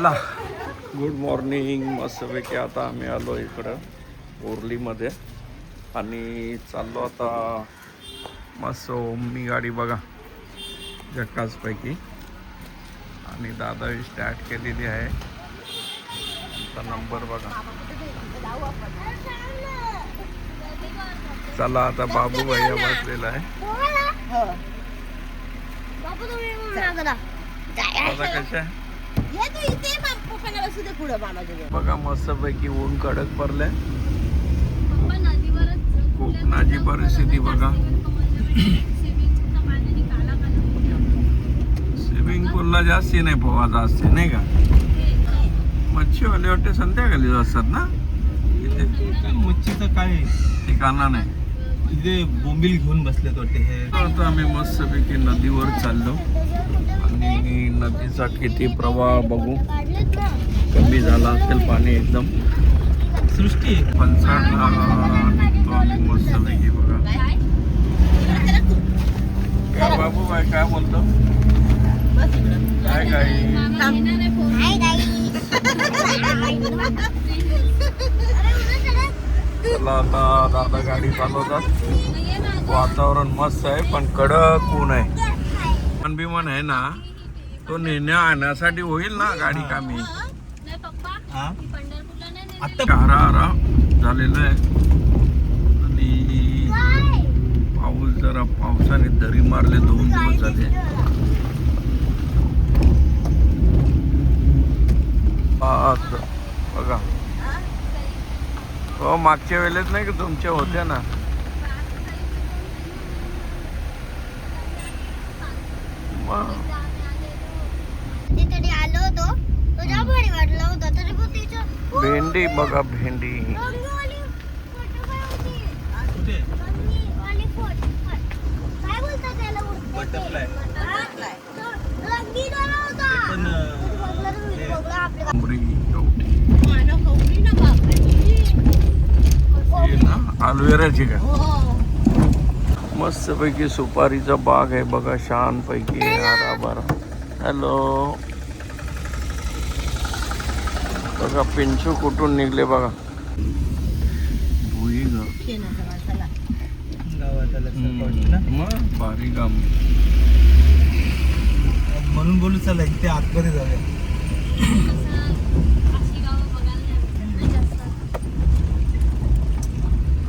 चला good morning. मस्तपैकी आता आम्ही आलो इकडं ओरलीमध्ये आणि चाललो आता मस्त ओमनी गाडी बघा जक्कासपैकी आणि दादा स्टार्ट केलेली आहे. आता नंबर बघा. चला आता बाबू भैया बसलेला आहे. कशा बघा मस्तपैकी ऊन कडक पडलंय. कोकणाची परिस्थिती बघा. स्विमिंग पूलला जास्ती नाही पोहायचा असते नाही का. मच्छीवाले वाटते संध्याकाळी असतात ना इथे. मच्छीचं काय ठिकाणा नाही. इथे बोंबील घेऊन बसलेत वाटते हे. आता आम्ही मस्तपैकी नदीवर चाललो आणि नदीचा किती प्रवाह बघू. कमी झाला असेल पाणी एकदम. सृष्टी पंचाडला निघतो आम्ही मस्तपैकी बघा. काय बाबू काय बोलतो. काय काय चला आता दादा गाडी चालवतात. वातावरण मस्त आहे पण कडक ऊन आहे. विमान आहे ना तो नेण्या आणण्यासाठी होईल ना गाडी कामी. हरा झालेलं आहे आणि पाऊस जरा पावसाने दरी मारले 2 दिवस झाले. बघा हो मागच्या वेळेस नाही का तुमच्या होत्या ना. भेंडी बघा भेंडी. अलोवेराची का मस्त पैकी सुपारीचा बाग आहे बघा. छान पैकी हराभरा. हॅलो बघा पिंचू कुठून निघले बघा. भुई मग भारी काम म्हणून बोलू चला इथे आतमध्ये जाऊया.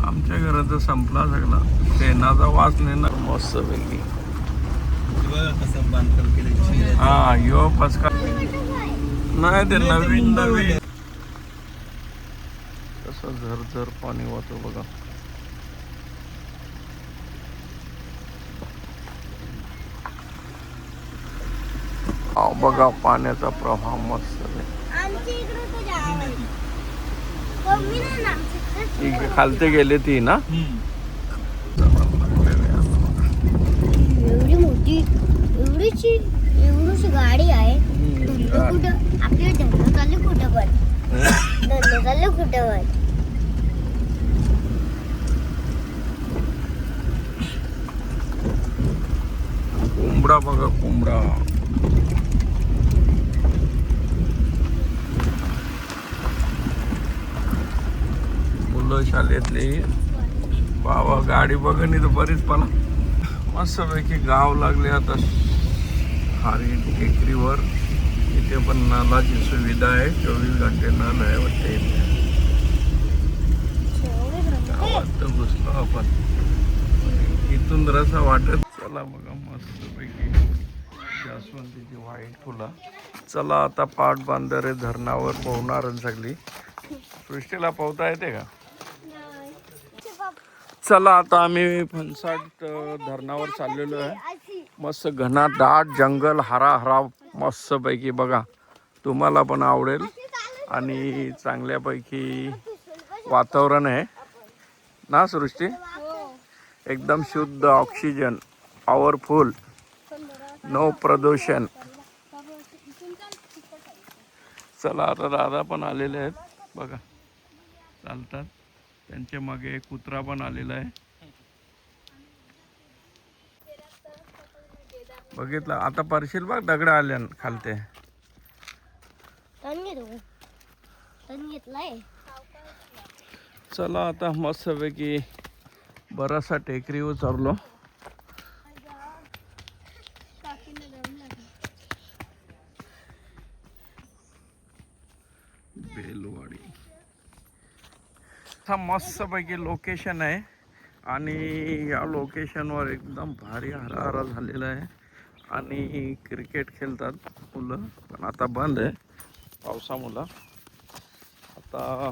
आमच्या घरात संपला सगळा. शेणाचा वास नाही ना. मस्त पैकी कसं बांधकाम केलं. हा यो पसका नाही ते नवीन नवीन कसं झरझर पाणी वाहतो बघा. बघा पाण्याचा प्रवाह मस्त खालते गेले ती ना. एवढी मोठी एवढीची गाडी आहे. कुठं आपल्या धंदा चालू कुठं पण धंदा चालू कुठं पण. कोंबडा बघा कोंबडा. मुलं शाळेतली बाबा गाडी बघा नाही तर बरीच पाला. मस्तपैकी गाव लागले आता हारी टेकडीवर. इथे पण नळाची सुविधा आहे. 24 घंटे नळ आहे वाटते. गावात तर घुसलो आपण. इथून रसा वाटत. चला बघा मस्तपैकी जास्वंदीची व्हाईट फुलं. चला आता पाटबंधारे धरणावर पोहणार सगळी. सृष्टीला पोहता येते का. चला आता आम्ही फणसाड धरणावर चाललेलो आहे. मस्त घनदाट जंगल हरा मस्त पैकी बघा. तुम्हाला पण आवडेल आणि चांगल्यापैकी वातावरण आहे ना सृष्टी. एकदम शुद्ध ऑक्सिजन पॉवरफुल नो प्रदूषण. चला आता दादा पण आलेले आहेत बघा चालतात. त्यांच्या मागे एक कुत्रा पण आलेला आहे. बघितलं आता परशील बघ दगड आल्या खालते. टर्न घेतो टर्न घेतलाय. चला आता मस्तपैकी बराचसा टेकरी उचरलो. बेलवाडी हा मस्तपैकी लोकेशन आहे आणि या लोकेशनवर एकदम भारी हराहरा झालेला आहे आणि क्रिकेट खेळतात मुलं, पण आता बंद आहे पावसामुळं. आता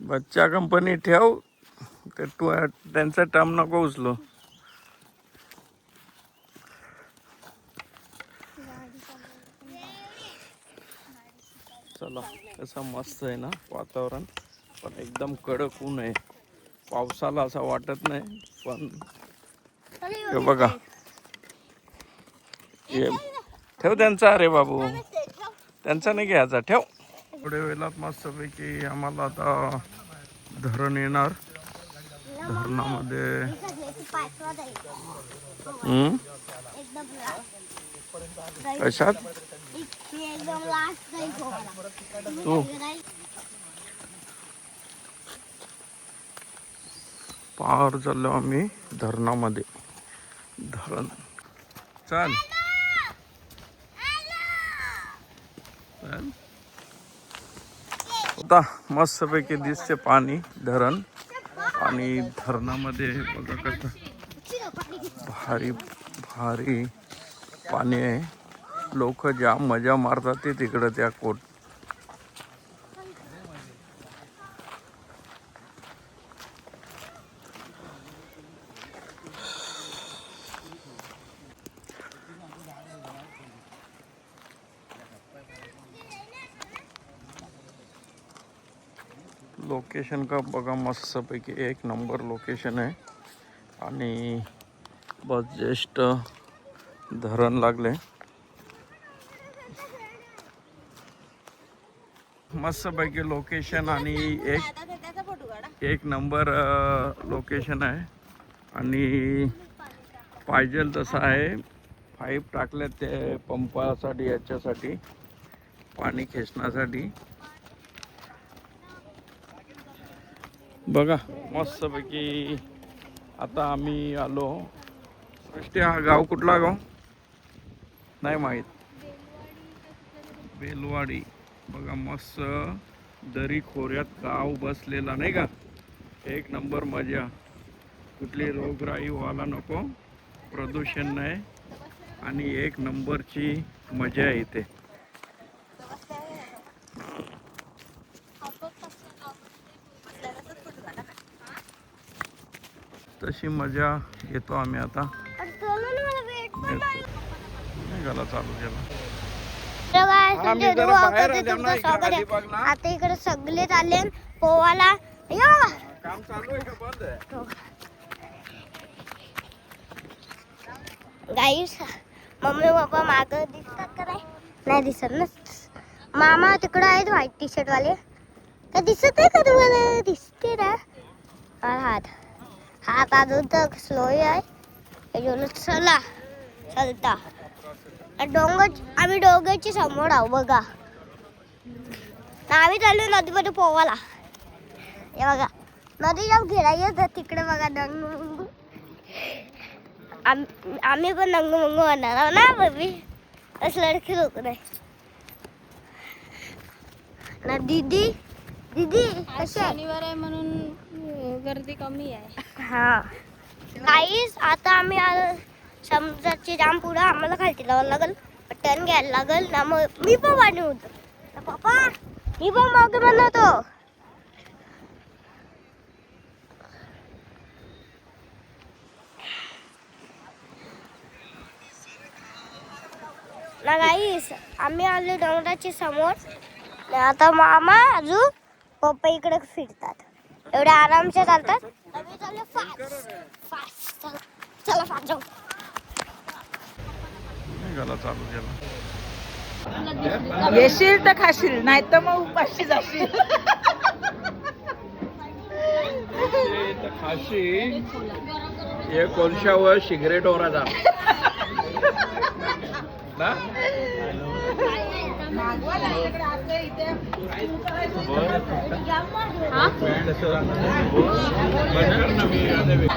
बच्चा कंपनी ठेव ते तू त्यांचा टर्म नको उचलो. चला कसं मस्त आहे ना वातावरण, पण एकदम कडक ऊन आहे. पावसाला असं वाटत नाही, पण हे बघा हे ठेव त्यांचा. अरे बाबू त्यांचा नाही घ्यायचा, ठेव. थोड्या वेळात मस्तपैकी आम्हाला आता धरण येणार. धरणामध्ये कशात तू पार चाललो आम्ही धरणामध्ये. धरण चल आता मस्तपैकी दिसते पाणी धरण, आणि धरणामध्ये बघा कसं भारी भारी पाणी आहे. लोक जाम मजा मारतात ते तिकडं त्या कोट. लोकेशन का बघा मस्तपैकी एक नंबर लोकेशन आहे. आणि बस जस्ट धरण लागले. मस्तपैकी लोकेशन आणि एक नंबर लोकेशन आहे. आणि पाहिजे तसं आहे. पाईप टाकले ते पंपासाठी, याच्यासाठी पाणी खेचण्यासाठी. बघा मस्तपैकी आता आम्ही आलो. सृष्टी हा गाव कुठला गाव नाही माहीत. बेलवाडी बघा मस्त दरी खोऱ्यात गाव बसलेला नाही का. एक नंबर मजा. कुठली रोगराई व्हायला नको, प्रदूषण नाही, आणि एक नंबरची मजा येते. तशी मजा येतो आम्ही आता. निघाला चालू केला. आता इकडे सगळे चालले पोवाला. काम चालू आहे का बंद आहे? गाईस मम्मी पप्पा माग दिसतात का नाही दिसत ना. मामा तिकडे आहेत व्हाईट टी शर्ट वाले. का दिसत आहे का तुम्हाला? दिसते ना. हात अजून तर स्लो आहे. चला चलता डोंगर. आम्ही डोंगरच्या समोर आहो बघा. आम्ही चाललो नदीमध्ये पोवाला. हे बघा नदी जाम खेळायचं तिकडे बघा. नंगू आम्ही पण नंगू मंगू म्हणणार आहो ना बेबी. असं लडकी लोक नाही ना. दीदी दीदी कशी आहे? शनिवार आहे म्हणून गर्दी कमी आहे. हा काहीच आता आम्ही समुद्राची जाम पुढं आम्हाला खालती लावायला लागल. टर्न घ्यायला लागल ना. मग मी पण पाणी होतो पप्पा. मी पण मागे बनवतो ना. गाईस आम्ही आलो डोंगराच्या समोर. आता मामा अजून पप्पा इकडे फिरतात. एवढे आरामसे चालतात. आम्ही चाललो फास्ट. चला फास्ट जाऊ. निघाला चालू केला. येशील तर खाशील, नाही तर मग उपाशी जाशील. अशी हे कोळशावर सिगरेट ओराचा ना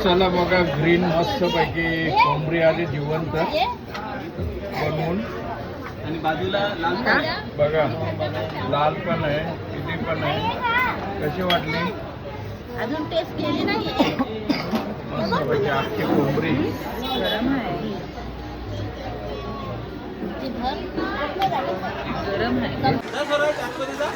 चला बघा ग्रीन मस्त पैकी कोंबडी आली जिवंत बनवून आणि बाजूला लाल बघा लाल पण आहे किती पण आहे कशी वाटली अजून टेस्ट केली नाही मस्त पैकी अख्खी कोंबडी गरम आहे आतमध्ये जा